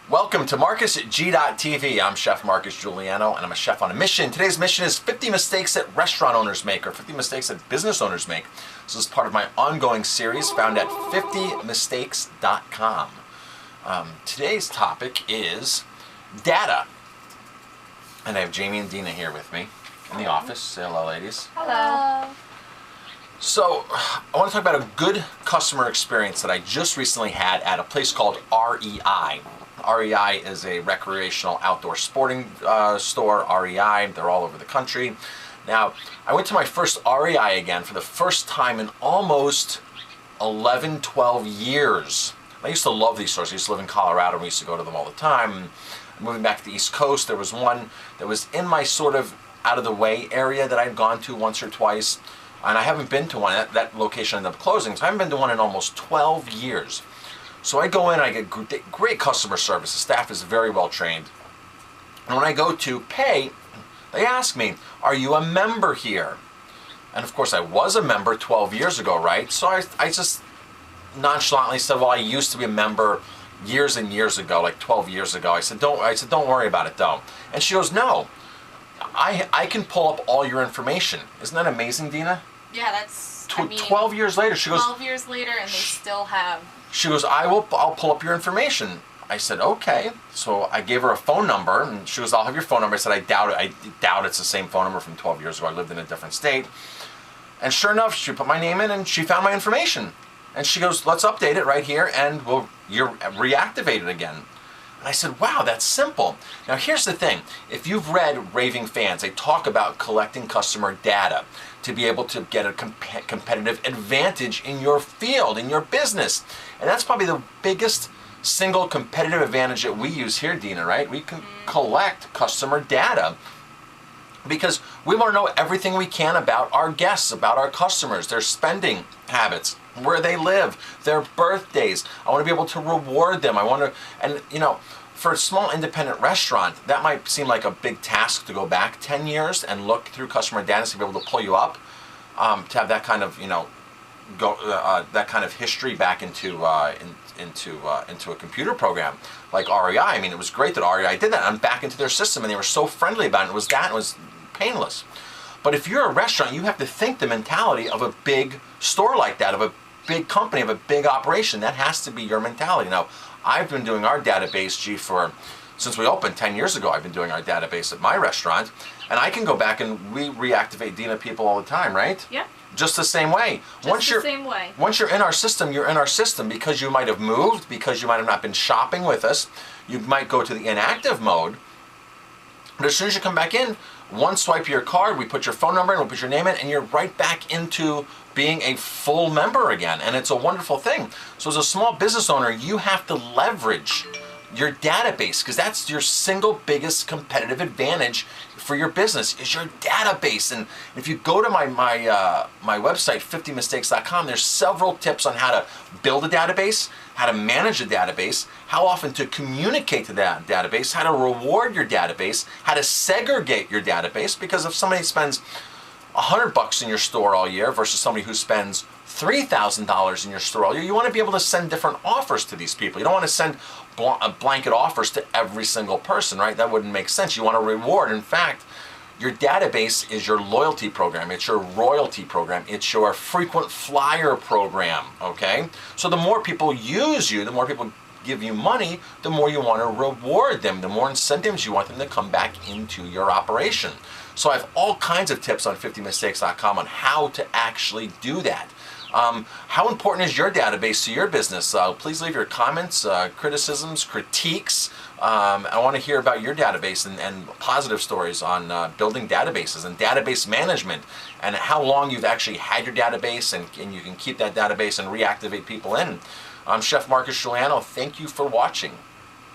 Welcome to MarcusG.TV. I'm Chef Marcus Giuliano, and I'm a chef on a mission. Today's mission is 50 mistakes that restaurant owners make, or 50 mistakes that business owners make. This is part of my ongoing series found at 50mistakes.com. Today's topic is data. And I have Jamie and Dina here with me in the office. Say hello, ladies. Hello. So, I want to talk about a good customer experience that I just recently had at a place called REI. REI is a recreational outdoor sporting store, REI. They're all over the country. Now, I went to my first REI again for the first time in almost 11, 12 years. I used to love these stores. I used to live in Colorado and we used to go to them all the time. Moving back to the East Coast, there was one that was in my sort of out of the way area that I'd gone to once or twice. And I haven't been to one. That location ended up closing, so I haven't been to one in almost 12 years. So I go in, I get great customer service. The staff is very well trained. And when I go to pay, they ask me, are you a member here? And of course I was a member 12 years ago, right? So I just nonchalantly said, well, I used to be a member years and years ago, like 12 years ago. I said, don't worry about it though. And she goes, no, I can pull up all your information. Isn't that amazing, Dina? Yeah, that's, 12 years later, she goes... 12 years later and they still have... She goes, I'll pull up your information. I said, okay. So I gave her a phone number, and she goes, I'll have your phone number. I said, I doubt it's the same phone number from 12 years ago. I lived in a different state. And sure enough, she put my name in, and she found my information. And she goes, let's update it right here, and you're reactivated again. And I said, wow, that's simple. Now here's the thing. If you've read Raving Fans, they talk about collecting customer data to be able to get a competitive advantage in your field, in your business. And that's probably the biggest single competitive advantage that we use here, Dina, right? We can collect customer data because we want to know everything we can about our guests, about our customers, their spending habits, where they live, their birthdays. I want to be able to reward them. And you know, for a small independent restaurant, that might seem like a big task to go back 10 years and look through customer data to be able to pull you up, to have that kind of, you know, that kind of history back into a computer program like REI. I mean, it was great that REI did that. I'm back into their system, and they were so friendly about it. It was painless. But if you're a restaurant, you have to think the mentality of a big store like that, of a big company, of a big operation. That has to be your mentality. Now, I've been doing our database, since we opened 10 years ago. I've been doing our database at my restaurant, and I can go back and we reactivate Dina people all the time, right? Yeah. Just the same way. Once you're in our system, you're in our system because you might have moved, because you might have not been shopping with us. You might go to the inactive mode. But as soon as you come back in, one swipe of your card, we put your phone number in, we put your name in, and you're right back into being a full member again. And it's a wonderful thing. So as a small business owner, you have to leverage your database, because that's your single biggest competitive advantage for your business, is your database. And if you go to my website, 50mistakes.com, there's several tips on how to build a database, how to manage a database, how often to communicate to that database, how to reward your database, how to segregate your database, because if somebody spends $100 in your store all year versus somebody who spends $3,000 in your store all year, you want to be able to send different offers to these people. You don't want to send blanket offers to every single person, right? That wouldn't make sense. You want to reward. In fact, your database is your loyalty program. It's your royalty program. It's your frequent flyer program, okay? So the more people use you, the more people give you money, the more you want to reward them, the more incentives you want them to come back into your operation. So I have all kinds of tips on 50mistakes.com on how to actually do that. How important is your database to your business? Please leave your comments, criticisms, critiques. I want to hear about your database and positive stories on building databases and database management, and how long you've actually had your database, and you can keep that database and reactivate people in. I'm Chef Marcus Giuliano. Thank you for watching.